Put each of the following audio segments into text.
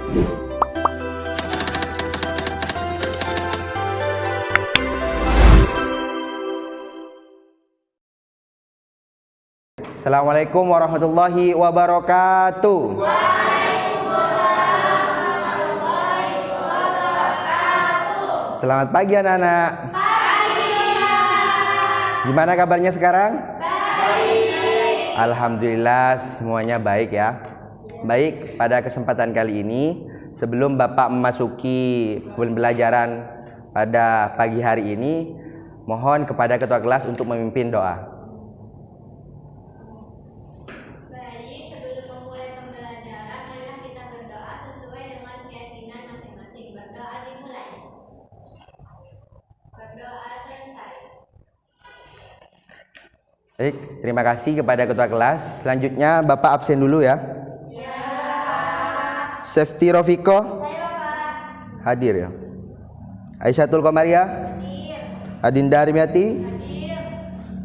Assalamualaikum warahmatullahi wabarakatuh. Selamat pagi anak-anak. Gimana kabarnya sekarang? Baik. Alhamdulillah semuanya baik ya. Baik, pada kesempatan kali ini sebelum Bapak memasuki pembelajaran pada pagi hari ini, mohon kepada ketua kelas untuk memimpin doa. Baik, terima kasih kepada ketua kelas. Selanjutnya Bapak absen dulu ya. Ya. Safety Rofiko. Saya Bapak. Hadir ya. Aisyahtul Komaria. Hadir. Adinda Rimiati. Hadir.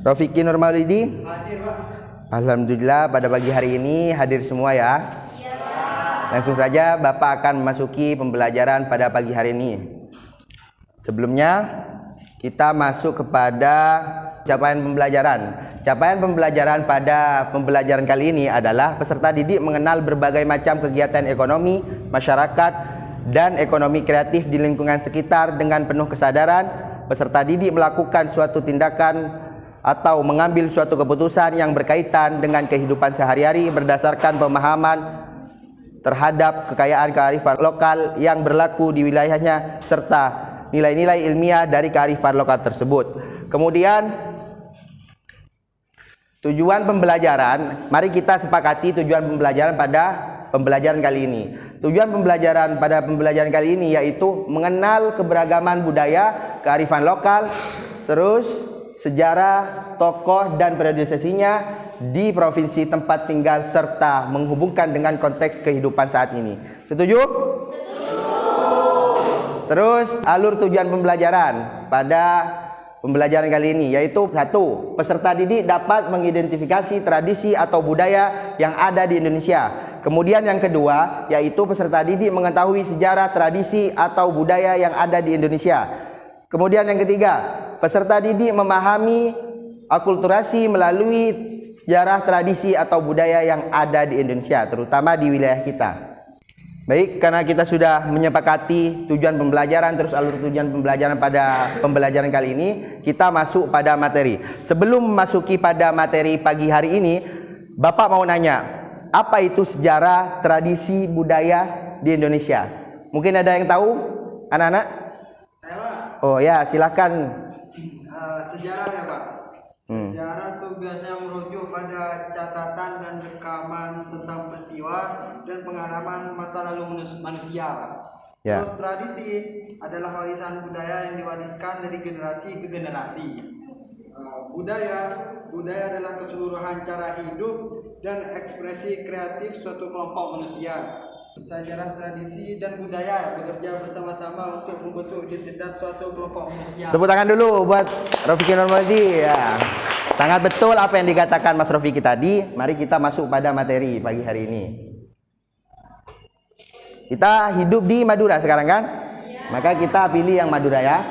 Rofiki Nurmalidi. Hadir Pak. Alhamdulillah pada pagi hari ini hadir semua ya. Ya. Langsung saja Bapak akan memasuki pembelajaran pada pagi hari ini. Sebelumnya kita masuk kepada capaian pembelajaran. Capaian pembelajaran pada pembelajaran kali ini adalah peserta didik mengenal berbagai macam kegiatan ekonomi, masyarakat, dan ekonomi kreatif di lingkungan sekitar dengan penuh kesadaran. Peserta didik melakukan suatu tindakan atau mengambil suatu keputusan yang berkaitan dengan kehidupan sehari-hari berdasarkan pemahaman terhadap kekayaan kearifan lokal yang berlaku di wilayahnya serta nilai-nilai ilmiah dari kearifan lokal tersebut. Kemudian tujuan pembelajaran, mari kita sepakati tujuan pembelajaran pada pembelajaran kali ini. Tujuan pembelajaran pada pembelajaran kali ini yaitu mengenal keberagaman budaya, kearifan lokal, terus sejarah, tokoh dan periodisasinya di provinsi tempat tinggal serta menghubungkan dengan konteks kehidupan saat ini. Setuju? Setuju. Terus alur tujuan pembelajaran pada pembelajaran kali ini yaitu 1. Peserta didik dapat mengidentifikasi tradisi atau budaya yang ada di Indonesia. Kemudian yang kedua yaitu peserta didik mengetahui sejarah, tradisi atau budaya yang ada di Indonesia. Kemudian yang ketiga, peserta didik memahami akulturasi melalui sejarah, tradisi atau budaya yang ada di Indonesia, terutama di wilayah kita. Baik, karena kita sudah menyepakati tujuan pembelajaran terus alur tujuan pembelajaran pada pembelajaran kali ini, kita masuk pada materi. Sebelum memasuki pada materi pagi hari ini, Bapak mau nanya, apa itu sejarah, tradisi, budaya di Indonesia? Mungkin ada yang tahu, anak-anak? Saya Pak. Oh ya, silakan. Sejarah ya Pak. Sejarah itu biasanya merujuk pada catatan dan rekaman tentang peristiwa dan pengalaman masa lalu manusia. Ya. Terus tradisi adalah warisan budaya yang diwariskan dari generasi ke generasi. Budaya adalah keseluruhan cara hidup dan ekspresi kreatif suatu kelompok manusia. Sejarah, tradisi, dan budaya bekerja bersama-sama untuk membentuk identitas suatu kelompok manusia. Tepuk tangan dulu buat Rofiki Nurmalidi ya. Sangat betul apa yang dikatakan Mas Rofiki tadi. Mari kita masuk pada materi pagi hari ini. Kita hidup di Madura sekarang kan? Maka kita pilih yang Madura ya.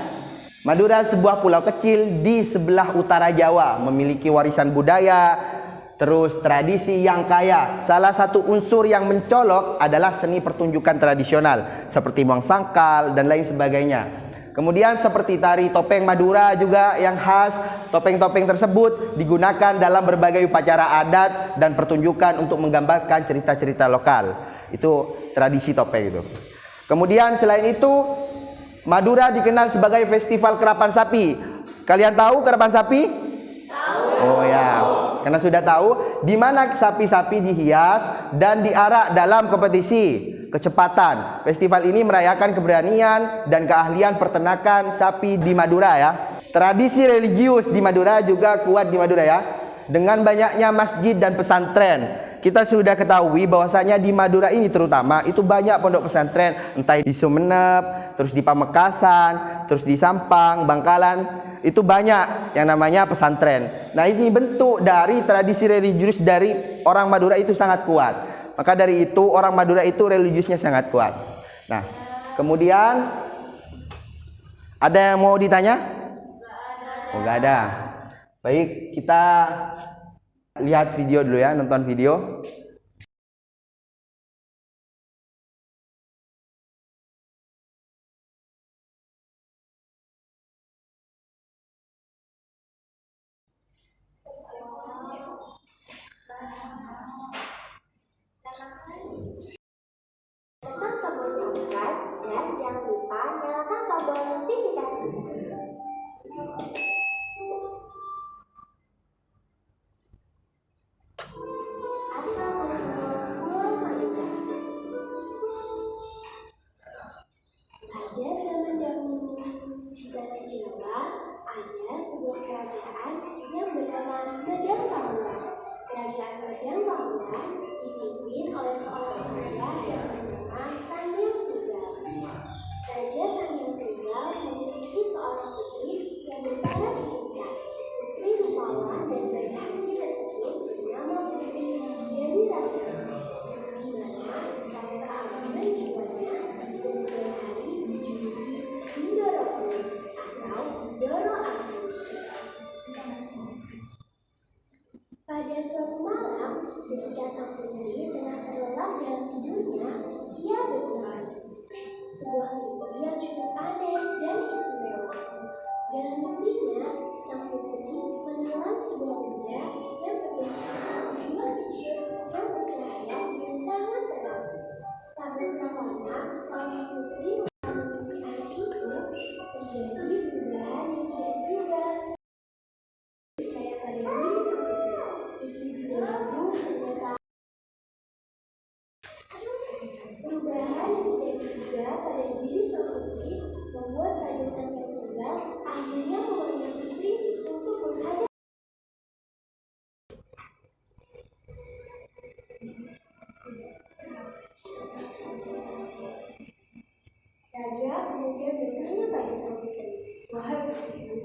Madura sebuah pulau kecil di sebelah utara Jawa, memiliki warisan budaya, terus tradisi yang kaya. Salah satu unsur yang mencolok adalah seni pertunjukan tradisional seperti muang sangkal dan lain sebagainya. Kemudian seperti tari topeng Madura juga yang khas. Topeng-topeng tersebut digunakan dalam berbagai upacara adat dan pertunjukan untuk menggambarkan cerita-cerita lokal. Itu tradisi topeng itu. Kemudian selain itu Madura dikenal sebagai festival kerapan sapi. Kalian tahu kerapan sapi? Oh ya, karena sudah tahu di mana sapi-sapi dihias dan diarak dalam kompetisi kecepatan. Festival ini merayakan keberanian dan keahlian peternakan sapi di Madura ya. Tradisi religius di Madura juga kuat di Madura ya. Dengan banyaknya masjid dan pesantren. Kita sudah ketahui bahwasanya di Madura ini terutama itu banyak pondok pesantren, entah di Sumeneb, terus di Pamekasan, terus di Sampang, Bangkalan. Itu banyak yang namanya pesantren. Nah ini bentuk dari tradisi religius dari orang Madura itu sangat kuat. Maka dari itu orang Madura itu religiusnya sangat kuat. Nah, kemudian ada yang mau ditanya? Oh, nggak ada. Baik, kita lihat video dulu ya, nonton video. Tekan tombol subscribe dan jangan lupa nyalakan tombol notifikasi. Pada zaman dahulu, di tanah Jawa ada sebuah kerajaan yang bernama Medang Pamulan. Kerajaan Medang Pamulan dipimpin oleh seorang raja yang bernama Sanyang Tunggal. Raja Sanyang Tunggal memiliki seorang putri yang berparas cantik. Putri rupawan dan baik hati tersebut bernama Putri Dewi Ratna, di mana tanpa keamanan jiwanya kemudian hari dijuluki Bindoroku atau Doro Aku. Pada suatu malam, ketika sang putri tengah terlelap dalam tidurnya, ia bermimpi sebuah mimpi yang cukup aneh dan istimewa. Dalam mimpinya, sang putri menelan sebuah benda yang berbentuk seperti buah kecil yang bercahaya dengan sangat terang. Tak berselang lama, setelah sang putri memiliki anak itu, terjadi perubahan yang tidak terduga. Percaya pada diri sang putri, putri Bindoroku ternyata perubahan yang tidak terduga pada diri sang putri membuat Raja Sanyang Tunggal akhirnya memanggil putri untuk menghadap. Raja kemudian bertanya pada sang putri, "Wahai putriku,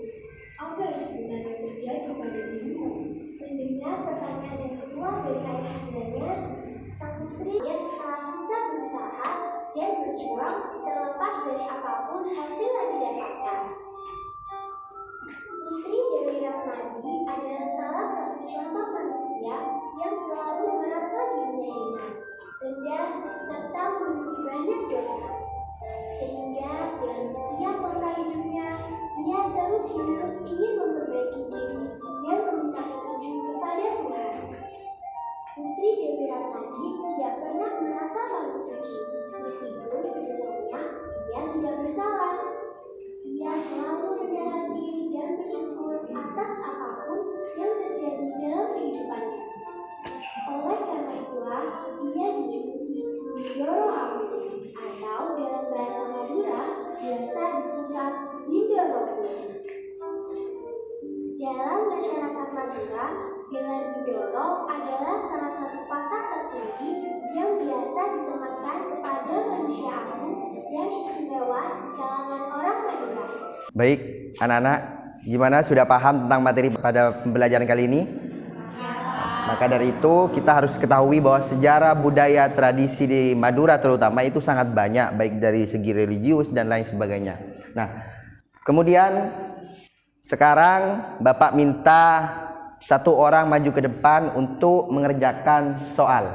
apa yang sebenarnya terjadi pada dirimu?" Mendengar pertanyaan yang keluar dari ayahandanya, sang putri yang setelah kita berusaha dan berjuang terlepas dari apapun hasil yang didapatkan. Putri Dewi Ratnadi adalah salah satu contoh manusia yang selalu merasa dirinya hina, rendah, serta memiliki banyak dosa. Sehingga dalam setiap langkah hidupnya, ia terus-menerus ingin memperbaiki diri dan meminta petunjuk kepada Tuhan. Putri Dewi Ratnadi tidak pernah merasa paling suci, meskipun sebenarnya ia tidak bersalah. Ia selalu rendah hati dan bersyukur atas apapun yang terjadi dalam kehidupannya. Oleh karena itulah, ia dijuluki Bindoro Aku, atau dalam bahasa Madura biasa disingkat Bindoroku. Dalam masyarakat Madura, gelar Bindoro adalah salah satu pangkat tertinggi yang biasa disematkan kepada manusia agung dan istimewa di kalangan orang Madura. Baik, anak-anak, gimana, sudah paham tentang materi pada pembelajaran kali ini? Maka dari itu kita harus ketahui bahwa sejarah, budaya, tradisi di Madura terutama itu sangat banyak, baik dari segi religius dan lain sebagainya. Nah, kemudian sekarang Bapak minta satu orang maju ke depan untuk mengerjakan soal.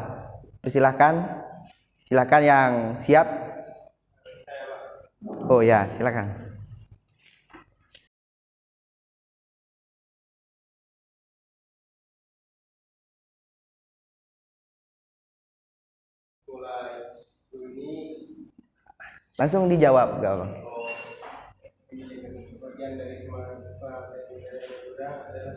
Silakan, silakan yang siap. Oh ya, silakan. Langsung dijawab, gak apa. Bagian dari Madura adalah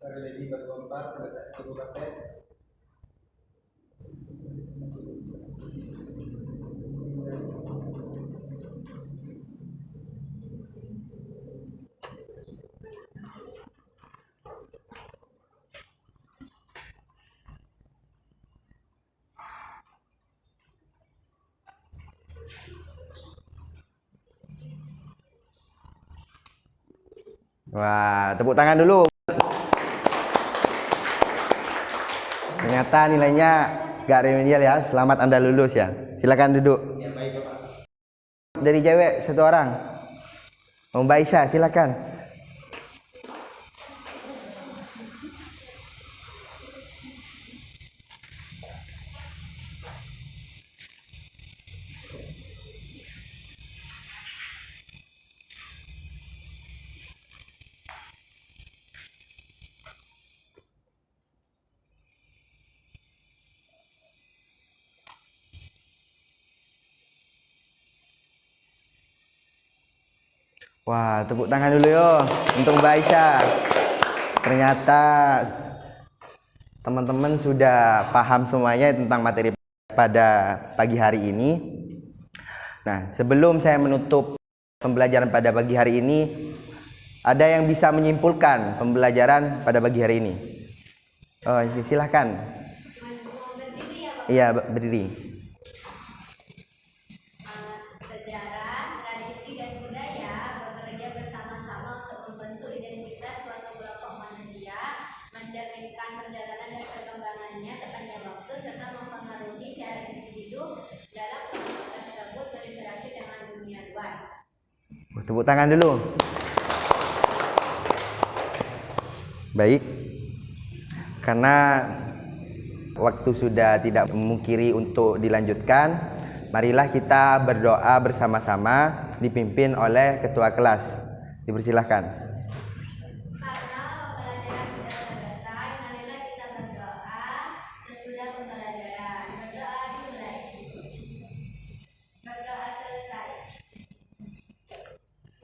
religi berkompar pada kabupaten Wah, tepuk tangan dulu. Ternyata nilainya gak remedial ya. Selamat Anda lulus ya. Silakan duduk. Dari cewek satu orang. Mbak Aisyah, silakan. Wah, tepuk tangan dulu yo untuk Mbak Aisyah. Ternyata teman-teman sudah paham semuanya tentang materi pada pagi hari ini. Nah, sebelum saya menutup pembelajaran pada pagi hari ini, ada yang bisa menyimpulkan pembelajaran pada pagi hari ini? Oh, silahkan. Iya, berdiri. Sejarah, tradisi, dan budaya bekerja bersama-sama untuk membentuk identitas suatu kelompok manusia, mencerminkan perjalanan dan perkembangannya sepanjang waktu, serta mempengaruhi cara individu dalam kelompok tersebut berinteraksi dengan dunia luar. Tepuk tangan dulu. Baik. Karena waktu sudah tidak memungkiri untuk dilanjutkan, marilah kita berdoa bersama-sama dipimpin oleh ketua kelas. Dipersilahkan. Karena pembelajaran sudah selesai, marilah kita berdoa sesudah pembelajaran. Berdoa dimulai. Berdoa selesai.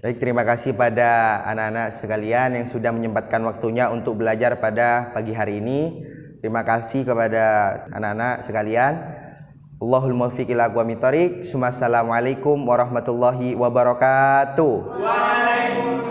Baik, terima kasih pada anak-anak sekalian yang sudah menyempatkan waktunya untuk belajar pada pagi hari ini. Terima kasih kepada anak-anak sekalian. Allahul muwaffiq ila aqwamit thoriq. Assalamualaikum warahmatullahi wabarakatuh. Waalaikumsalam.